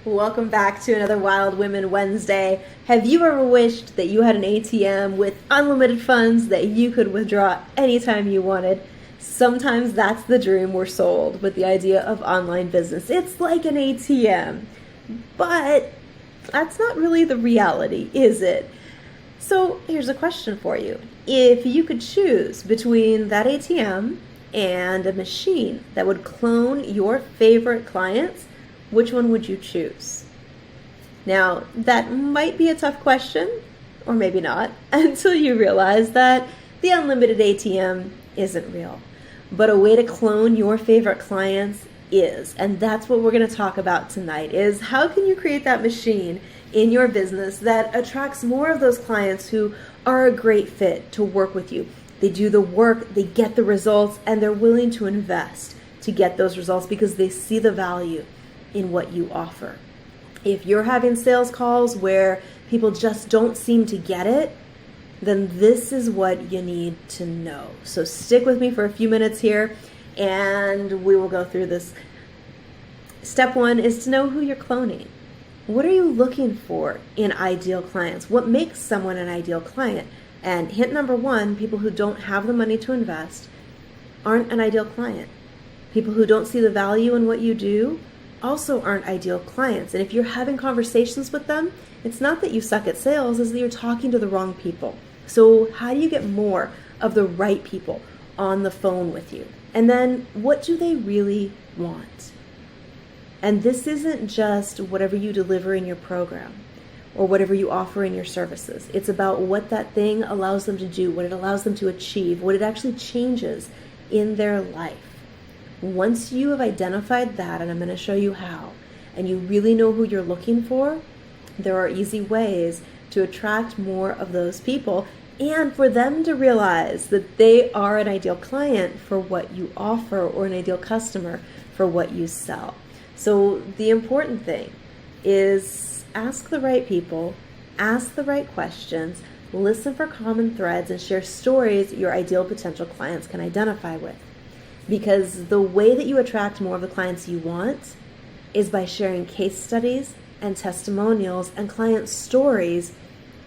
Welcome back to another Wild Women Wednesday. Have you ever wished that you had an ATM with unlimited funds that you could withdraw anytime you wanted? Sometimes that's the dream we're sold with the idea of online business. It's like an ATM, but that's not really the reality, is it? So here's a question for you. If you could choose between that ATM and a machine that would clone your favorite clients, which one would you choose? Now, that might be a tough question, or maybe not, until you realize that the unlimited ATM isn't real. But a way to clone your favorite clients is, and that's what we're going to talk about tonight, is how can you create that machine in your business that attracts more of those clients who are a great fit to work with you. They do the work, they get the results, and they're willing to invest to get those results because they see the value in what you offer. If you're having sales calls where people just don't seem to get it, then this is what you need to know. So stick with me for a few minutes here and we will go through this. Step one is to know who you're cloning. What are you looking for in ideal clients? What makes someone an ideal client? And hint number one, people who don't have the money to invest aren't an ideal client. People who don't see the value in what you do also aren't ideal clients. And if you're having conversations with them, it's not that you suck at sales, it's that you're talking to the wrong people. So how do you get more of the right people on the phone with you? And then what do they really want? And this isn't just whatever you deliver in your program or whatever you offer in your services. It's about what that thing allows them to do, what it allows them to achieve, what it actually changes in their life. Once you have identified that, and I'm going to show you how, and you really know who you're looking for, there are easy ways to attract more of those people and for them to realize that they are an ideal client for what you offer or an ideal customer for what you sell. So the important thing is ask the right people, ask the right questions, listen for common threads, and share stories your ideal potential clients can identify with. Because the way that you attract more of the clients you want is by sharing case studies and testimonials and client stories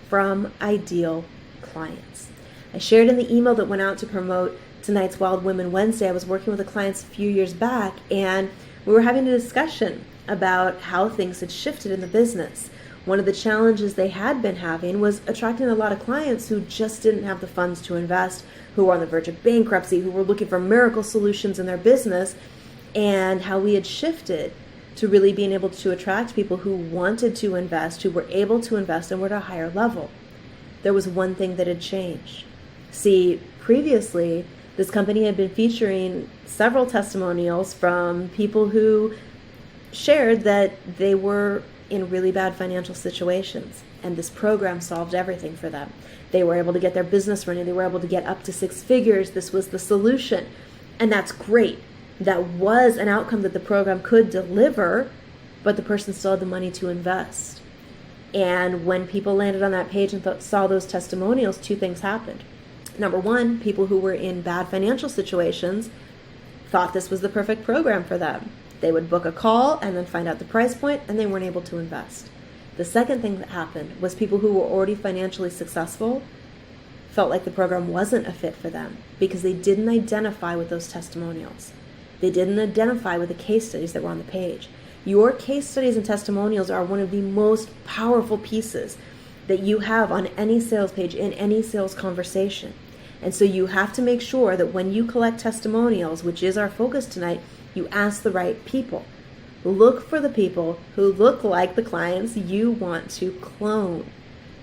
from ideal clients. I shared in the email that went out to promote tonight's Wild Women Wednesday, I was working with the clients a few years back, and we were having a discussion about how things had shifted in the business. One of the challenges they had been having was attracting a lot of clients who just didn't have the funds to invest, who were on the verge of bankruptcy, who were looking for miracle solutions in their business, and how we had shifted to really being able to attract people who wanted to invest, who were able to invest and were at a higher level. There was one thing that had changed. See, previously, this company had been featuring several testimonials from people who shared that they were in really bad financial situations, and this program solved everything for them. They were able to get their business running. They were able to get up to 6 figures. This was the solution, and that's great. That was an outcome that the program could deliver, but the person still had the money to invest. And when people landed on that page and saw those testimonials, two things happened. Number one, people who were in bad financial situations thought this was the perfect program for them. They would book a call and then find out the price point, and they weren't able to invest. The second thing that happened was people who were already financially successful felt like the program wasn't a fit for them because they didn't identify with those testimonials. They didn't identify with the case studies that were on the page. Your case studies and testimonials are one of the most powerful pieces that you have on any sales page, in any sales conversation. And so you have to make sure that when you collect testimonials, which is our focus tonight, you ask the right people. Look for the people who look like the clients you want to clone.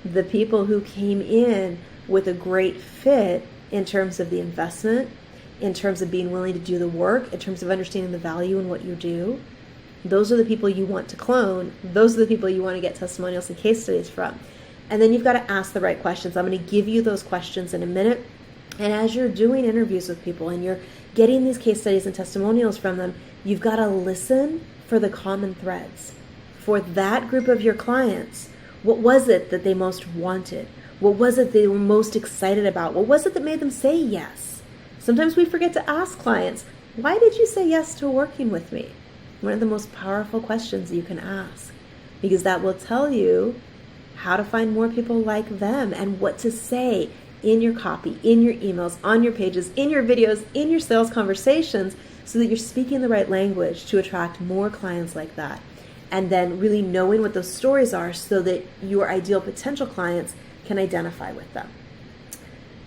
The people who came in with a great fit in terms of the investment, in terms of being willing to do the work, in terms of understanding the value in what you do. Those are the people you want to clone. Those are the people you want to get testimonials and case studies from. And then you've got to ask the right questions. I'm going to give you those questions in a minute. And as you're doing interviews with people and you're getting these case studies and testimonials from them, you've got to listen for the common threads. For that group of your clients, what was it that they most wanted? What was it they were most excited about? What was it that made them say yes? Sometimes we forget to ask clients, why did you say yes to working with me? One of the most powerful questions you can ask. because that will tell you how to find more people like them and what to say in your copy, in your emails, on your pages, in your videos, in your sales conversations, so that you're speaking the right language to attract more clients like that. And then really knowing what those stories are so that your ideal potential clients can identify with them.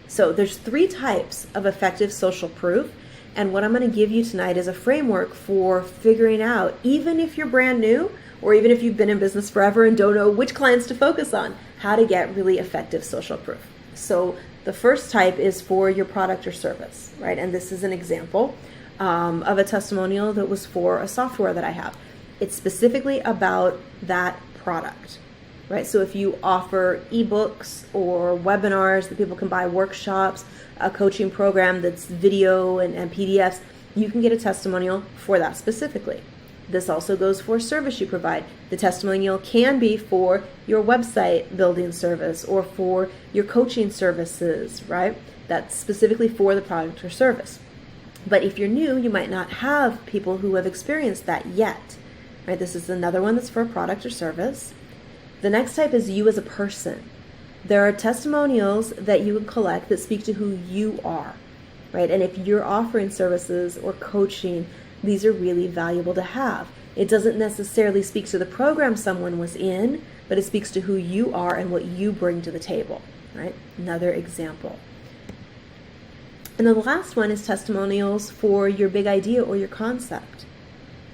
So there's 3 types of effective social proof. And what I'm going to give you tonight is a framework for figuring out, even if you're brand new, or even if you've been in business forever and don't know which clients to focus on, how to get really effective social proof. So the first type is for your product or service, right? And this is an example of a testimonial that was for a software that I have. It's specifically about that product, right? So if you offer ebooks or webinars that people can buy, workshops, a coaching program that's video and PDFs, you can get a testimonial for that specifically. This also goes for a service you provide. The testimonial can be for your website building service or for your coaching services, right? That's specifically for the product or service. But if you're new, you might not have people who have experienced that yet, right? This is another one that's for a product or service. The next type is you as a person. There are testimonials that you would collect that speak to who you are, right? And if you're offering services or coaching, these are really valuable to have. It doesn't necessarily speak to the program someone was in, but it speaks to who you are and what you bring to the table, right? Another example. And then the last one is testimonials for your big idea or your concept,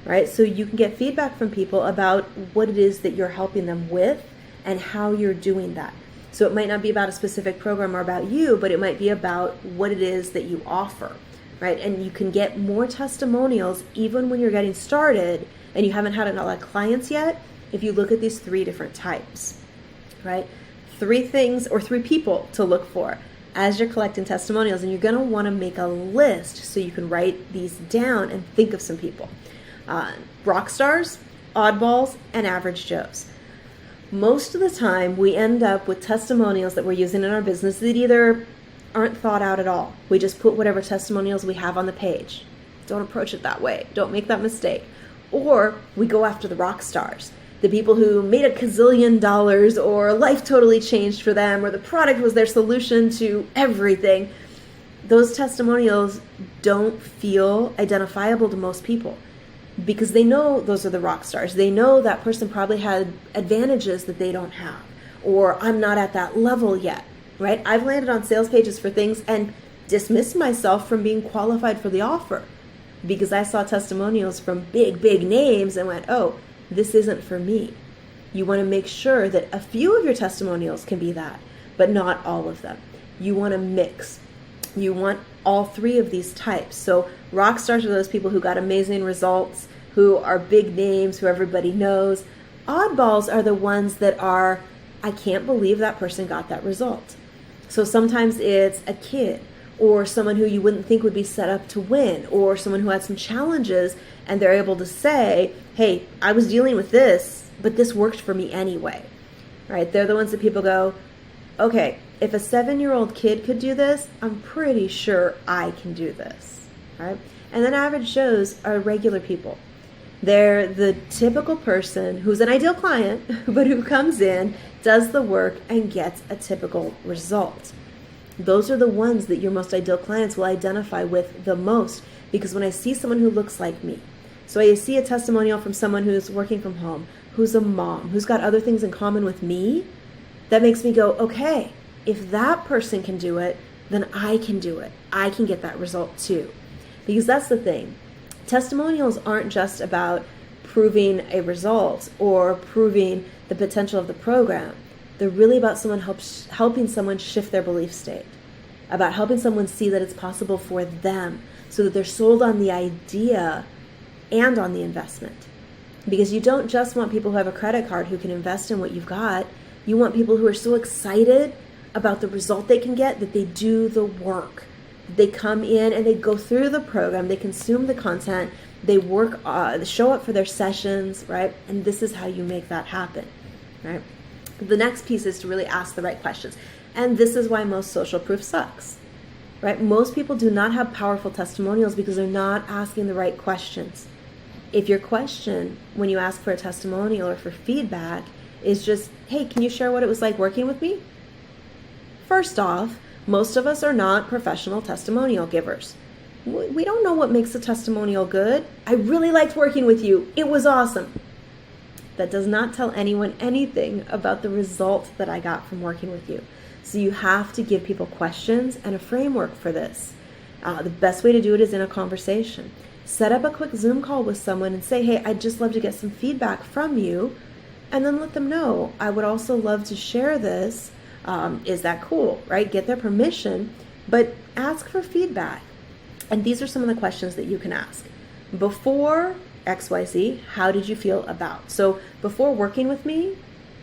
right? So you can get feedback from people about what it is that you're helping them with and how you're doing that. So it might not be about a specific program or about you, but it might be about what it is that you offer, right? And you can get more testimonials even when you're getting started and you haven't had a lot of clients yet if you look at these 3 different types, right? 3 things or 3 people to look for as you're collecting testimonials, and you're going to want to make a list so you can write these down and think of some people. Rock stars, oddballs, and average Joes. Most of the time, we end up with testimonials that we're using in our business that either aren't thought out at all. We just put whatever testimonials we have on the page. Don't approach it that way. Don't make that mistake. Or we go after the rock stars, the people who made a gazillion dollars or life totally changed for them or the product was their solution to everything. Those testimonials don't feel identifiable to most people because they know those are the rock stars. They know that person probably had advantages that they don't have, or I'm not at that level yet, right? I've landed on sales pages for things and dismissed myself from being qualified for the offer because I saw testimonials from big names and went, oh, this isn't for me. You want to make sure that a few of your testimonials can be that, but not all of them. You want to mix. You want all 3 of these types. So rock stars are those people who got amazing results, who are big names, who everybody knows. Oddballs are the ones that are, I can't believe that person got that result. So sometimes it's a kid or someone who you wouldn't think would be set up to win, or someone who had some challenges and they're able to say, hey, I was dealing with this, but this worked for me anyway, right? They're the ones that people go, okay, if a 7-year-old kid could do this, I'm pretty sure I can do this, right? And then average Joes are regular people. They're the typical person who's an ideal client, but who comes in, does the work, and gets a typical result. Those are the ones that your most ideal clients will identify with the most, because when I see someone who looks like me, so I see a testimonial from someone who's working from home, who's a mom, who's got other things in common with me, that makes me go, okay, if that person can do it, then I can do it. I can get that result too. Because that's the thing. Testimonials aren't just about proving a result or proving the potential of the program. They're really about helping someone shift their belief state, about helping someone see that it's possible for them so that they're sold on the idea and on the investment. Because you don't just want people who have a credit card who can invest in what you've got. You want people who are so excited about the result they can get that they do the work. They come in and they go through the program, they consume the content, they work, show up for their sessions, right? And this is how you make that happen, right? The next piece is to really ask the right questions. And this is why most social proof sucks, right? Most people do not have powerful testimonials because they're not asking the right questions. If your question when you ask for a testimonial or for feedback is just, hey, can you share what it was like working with me? First off, most of us are not professional testimonial givers. We don't know what makes a testimonial good. I really liked working with you. It was awesome. That does not tell anyone anything about the result that I got from working with you. So you have to give people questions and a framework for this. The best way to do it is in a conversation. Set up a quick Zoom call with someone and say, hey, I'd just love to get some feedback from you. And then let them know, I would also love to share this. Is that cool, right? Get their permission, but ask for feedback. And these are some of the questions that you can ask. Before XYZ, how did you feel about? So before working with me,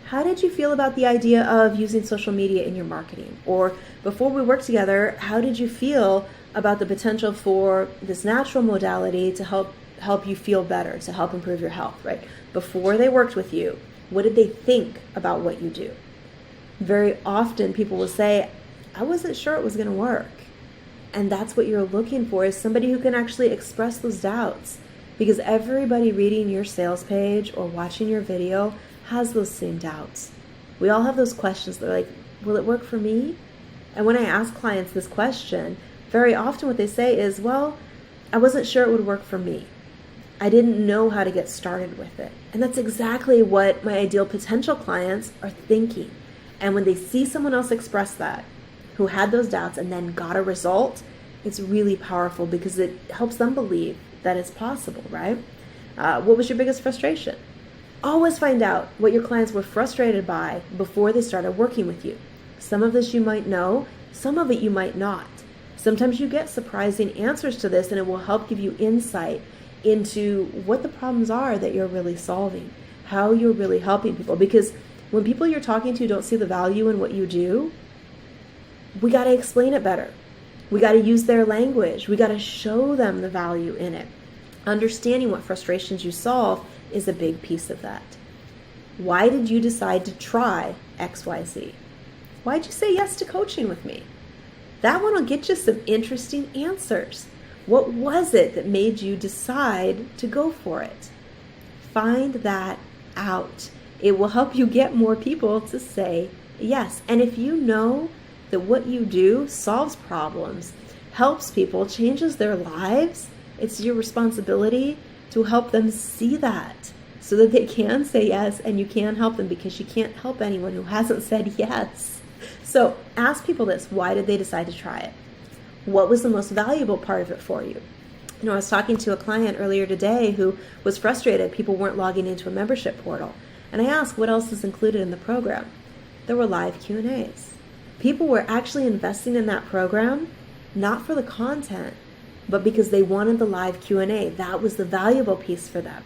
how did you feel about the idea of using social media in your marketing? Or before we worked together, how did you feel about the potential for this natural modality to help you feel better, to help improve your health, right? Before they worked with you, what did they think about what you do? Very often people will say, I wasn't sure it was going to work. And that's what you're looking for, is somebody who can actually express those doubts. Because everybody reading your sales page or watching your video has those same doubts. We all have those questions. They're like, will it work for me? And when I ask clients this question, very often what they say is, well, I wasn't sure it would work for me. I didn't know how to get started with it. And that's exactly what my ideal potential clients are thinking. And when they see someone else express that, who had those doubts and then got a result, it's really powerful because it helps them believe that it's possible, right? What was your biggest frustration? Always find out what your clients were frustrated by before they started working with you. Some of this you might know, some of it you might not. Sometimes you get surprising answers to this, and it will help give you insight into what the problems are that you're really solving, how you're really helping people. Because when people you're talking to don't see the value in what you do, we got to explain it better. We got to use their language. We got to show them the value in it. Understanding what frustrations you solve is a big piece of that. Why did you decide to try XYZ? Why'd you say yes to coaching with me? That one will get you some interesting answers. What was it that made you decide to go for it? Find that out. It will help you get more people to say yes. And if you know that what you do solves problems, helps people, changes their lives, it's your responsibility to help them see that so that they can say yes and you can help them, because you can't help anyone who hasn't said yes. So ask people this: why did they decide to try it? What was the most valuable part of it for you? You know, I was talking to a client earlier today who was frustrated people weren't logging into a membership portal. And I asked, what else is included in the program? There were live Q&As. People were actually investing in that program, not for the content, but because they wanted the live Q&A. That was the valuable piece for them.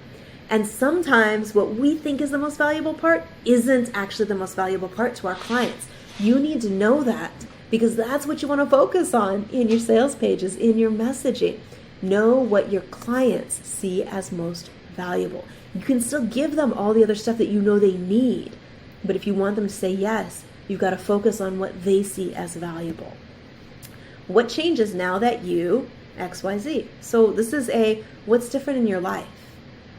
And sometimes what we think is the most valuable part isn't actually the most valuable part to our clients. You need to know that, because that's what you want to focus on in your sales pages, in your messaging. Know what your clients see as most valuable. You can still give them all the other stuff that you know they need, but if you want them to say yes, you've got to focus on what they see as valuable. What changes now that you XYZ? So this is a what's different in your life.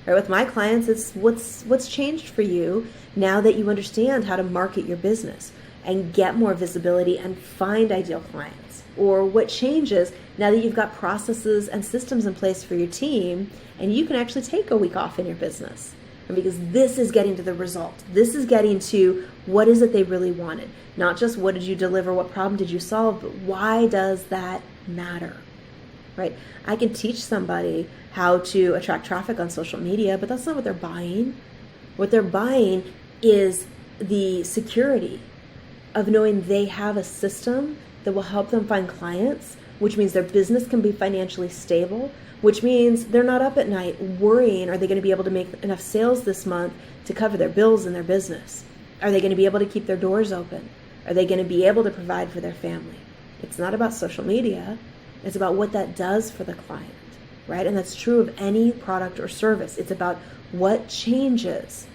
Right? With my clients, it's what's changed for you now that you understand how to market your business and get more visibility and find ideal clients. Or what changes now that you've got processes and systems in place for your team and you can actually take a week off in your business. And because this is getting to the result. This is getting to what is it they really wanted. Not just what did you deliver, what problem did you solve, but why does that matter? Right? I can teach somebody how to attract traffic on social media, but that's not what they're buying. What they're buying is the security of knowing they have a system that will help them find clients, which means their business can be financially stable, which means they're not up at night worrying, are they going to be able to make enough sales this month to cover their bills in their business? Are they going to be able to keep their doors open? Are they going to be able to provide for their family? It's not about social media. It's about what that does for the client, right? And that's true of any product or service. It's about what changes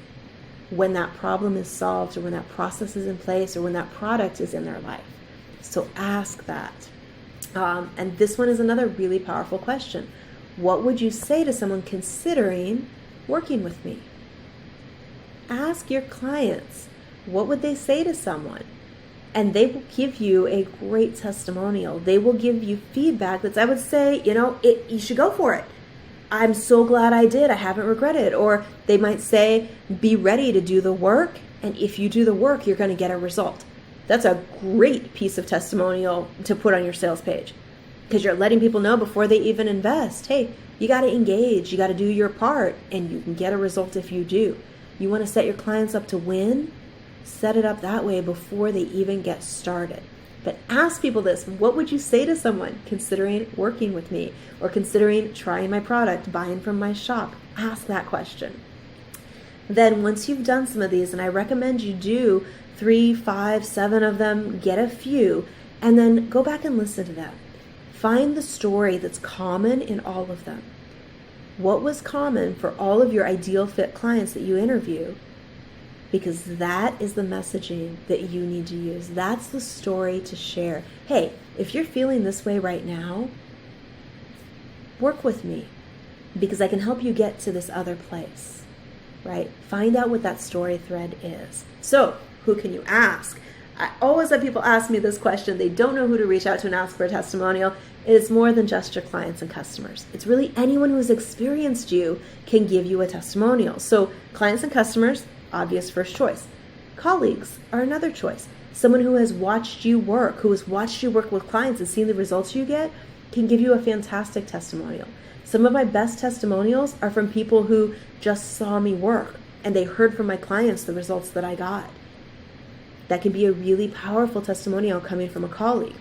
when that problem is solved, or when that process is in place, or when that product is in their life. So ask that. And this one is another really powerful question. What would you say to someone considering working with me? Ask your clients, what would they say to someone? And they will give you a great testimonial. They will give you feedback that I would say, you should go for it. I'm so glad I did. I haven't regretted it. Or they might say, be ready to do the work. And if you do the work, you're going to get a result. That's a great piece of testimonial to put on your sales page, because you're letting people know before they even invest, hey, you got to engage, you got to do your part, and you can get a result if you do. You want to set your clients up to win? Set it up that way before they even get started. But ask people this, what would you say to someone considering working with me or considering trying my product, buying from my shop? Ask that question. Then once you've done some of these, and I recommend you do 3, 5, 7 of them, get a few, and then go back and listen to them. Find the story that's common in all of them. What was common for all of your ideal fit clients that you interview? Because that is the messaging that you need to use. That's the story to share. Hey, if you're feeling this way right now, work with me, because I can help you get to this other place, right? Find out what that story thread is. So, who can you ask? I always have people ask me this question. They don't know who to reach out to and ask for a testimonial. It's more than just your clients and customers. It's really anyone who's experienced you can give you a testimonial. So clients and customers, obvious first choice. Colleagues are another choice. Someone who has watched you work, who has watched you work with clients and seen the results you get, can give you a fantastic testimonial. Some of my best testimonials are from people who just saw me work and they heard from my clients the results that I got. That can be a really powerful testimonial coming from a colleague.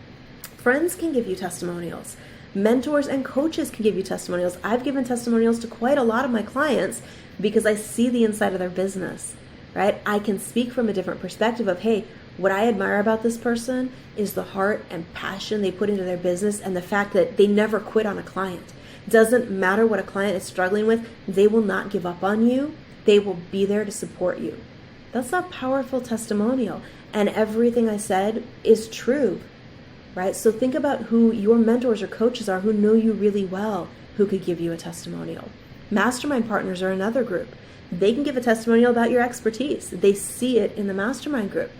Friends can give you testimonials. Mentors and coaches can give you testimonials. I've given testimonials to quite a lot of my clients because I see the inside of their business, right? I can speak from a different perspective of, hey, what I admire about this person is the heart and passion they put into their business and the fact that they never quit on a client. Doesn't matter what a client is struggling with, they will not give up on you. They will be there to support you. That's a powerful testimonial. And everything I said is true, right? So think about who your mentors or coaches are who know you really well, who could give you a testimonial. Mastermind partners are another group. They can give a testimonial about your expertise. They see it in the mastermind group.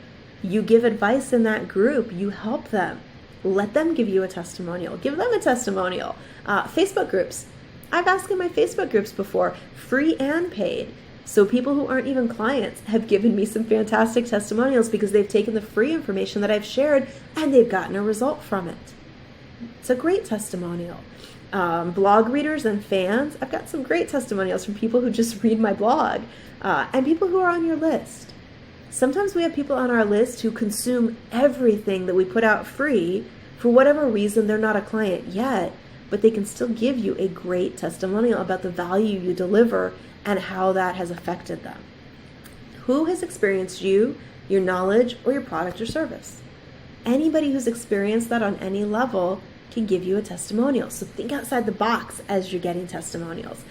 You give advice in that group. You help them. Let them give you a testimonial. Give them a testimonial. Facebook groups. I've asked in my Facebook groups before, free and paid. So people who aren't even clients have given me some fantastic testimonials because they've taken the free information that I've shared and they've gotten a result from it. It's a great testimonial. Blog readers and fans, I've got some great testimonials from people who just read my blog and people who are on your list. Sometimes we have people on our list who consume everything that we put out free. For whatever reason, they're not a client yet, but they can still give you a great testimonial about the value you deliver and how that has affected them. Who has experienced you, your knowledge, or your product or service? Anybody who's experienced that on any level can give you a testimonial. So think outside the box as you're getting testimonials.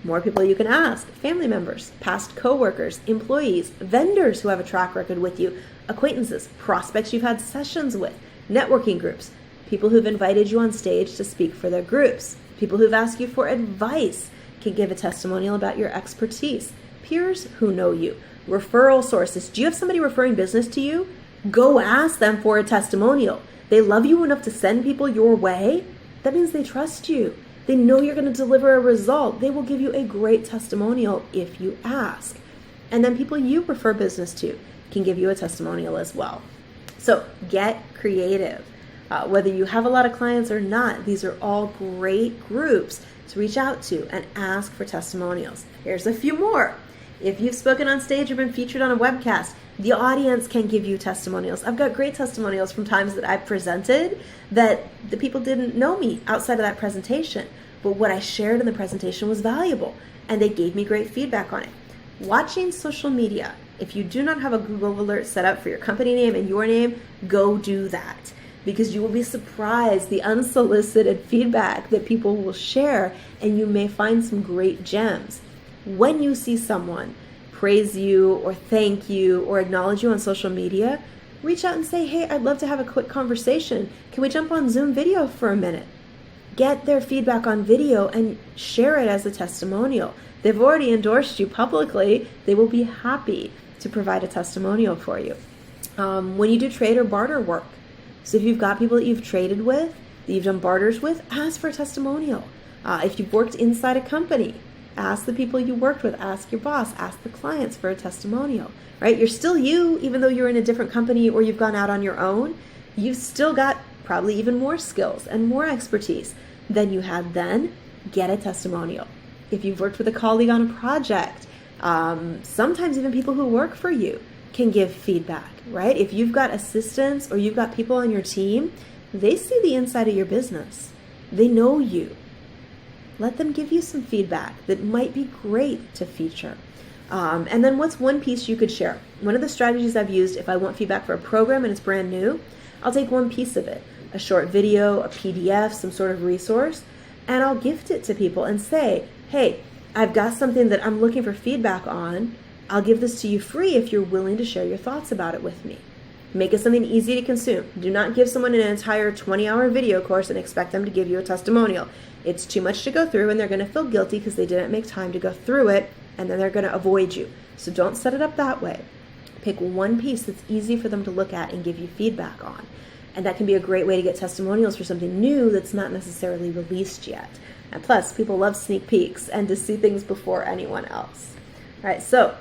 More people you can ask: family members, past coworkers, employees, vendors who have a track record with you, acquaintances, prospects you've had sessions with, networking groups, people who've invited you on stage to speak for their groups, people who've asked you for advice can give a testimonial about your expertise, peers who know you, referral sources. Do you have somebody referring business to you? Go ask them for a testimonial. They love you enough to send people your way. That means they trust you. They know you're going to deliver a result. They will give you a great testimonial if you ask. And then people you refer business to can give you a testimonial as well. So get creative. Whether you have a lot of clients or not, these are all great groups to reach out to and ask for testimonials. Here's a few more. If you've spoken on stage or been featured on a webcast, the audience can give you testimonials. I've got great testimonials from times that I've presented that the people didn't know me outside of that presentation, but what I shared in the presentation was valuable and they gave me great feedback on it. Watching social media. If you do not have a Google alert set up for your company name and your name, go do that, because you will be surprised the unsolicited feedback that people will share, and you may find some great gems. When you see someone praise you or thank you or acknowledge you on social media, reach out and say, hey, I'd love to have a quick conversation. Can we jump on Zoom video for a minute? Get their feedback on video and share it as a testimonial. They've already endorsed you publicly. They will be happy to provide a testimonial for you. When you do trade or barter work, so if you've got people that you've traded with, that you've done barters with, ask for a testimonial. If you've worked inside a company, ask the people you worked with, ask your boss, ask the clients for a testimonial, right? You're still you, even though you're in a different company or you've gone out on your own. You've still got probably even more skills and more expertise than you had then. Get a testimonial. If you've worked with a colleague on a project, sometimes even people who work for you can give feedback, right? If you've got assistants or you've got people on your team, they see the inside of your business. They know you. Let them give you some feedback that might be great to feature. And then what's one piece you could share? One of the strategies I've used if I want feedback for a program and it's brand new, I'll take one piece of it, a short video, a PDF, some sort of resource, and I'll gift it to people and say, hey, I've got something that I'm looking for feedback on. I'll give this to you free if you're willing to share your thoughts about it with me. Make it something easy to consume. Do not give someone an entire 20-hour video course and expect them to give you a testimonial. It's too much to go through and they're going to feel guilty because they didn't make time to go through it, and then they're going to avoid you. So don't set it up that way. Pick one piece that's easy for them to look at and give you feedback on. And that can be a great way to get testimonials for something new that's not necessarily released yet. And plus, people love sneak peeks and to see things before anyone else. All right, so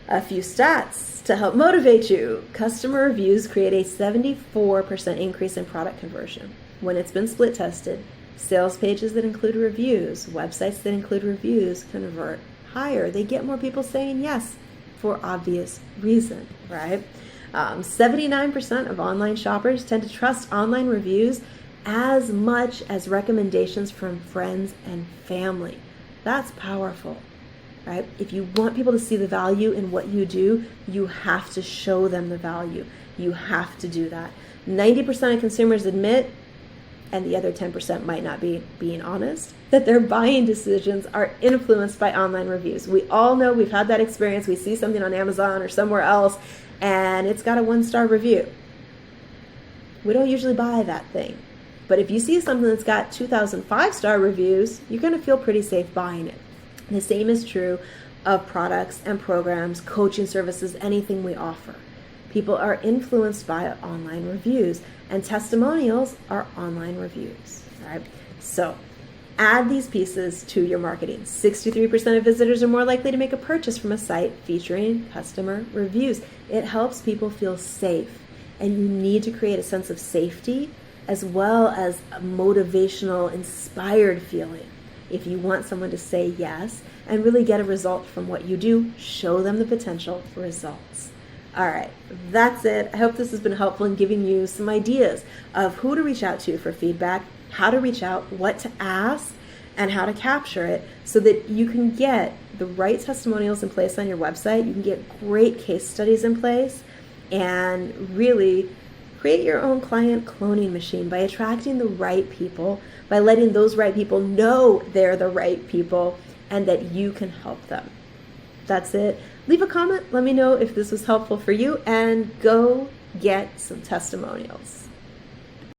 a few stats to help motivate you. Customer reviews create a 74% increase in product conversion when it's been split tested. Sales pages that include reviews, websites that include reviews convert higher. They get more people saying yes for obvious reason, right? 79% of online shoppers tend to trust online reviews as much as recommendations from friends and family. That's powerful, right? If you want people to see the value in what you do, you have to show them the value. You have to do that. 90% of consumers admit, and the other 10% might not be being honest, that their buying decisions are influenced by online reviews. We all know, we've had that experience. We see something on Amazon or somewhere else, and it's got a 1-star review. We don't usually buy that thing. But if you see something that's got 2,000 5-star reviews, you're going to feel pretty safe buying it. The same is true of products and programs, coaching services, anything we offer. People are influenced by online reviews, and testimonials are online reviews, right? So add these pieces to your marketing. 63% of visitors are more likely to make a purchase from a site featuring customer reviews. It helps people feel safe, and you need to create a sense of safety as well as a motivational, inspired feeling. If you want someone to say yes and really get a result from what you do, show them the potential results. All right, that's it. I hope this has been helpful in giving you some ideas of who to reach out to for feedback, how to reach out, what to ask, and how to capture it so that you can get the right testimonials in place on your website. You can get great case studies in place and really create your own client cloning machine by attracting the right people, by letting those right people know they're the right people and that you can help them. That's it. Leave a comment. Let me know if this was helpful for you, and go get some testimonials.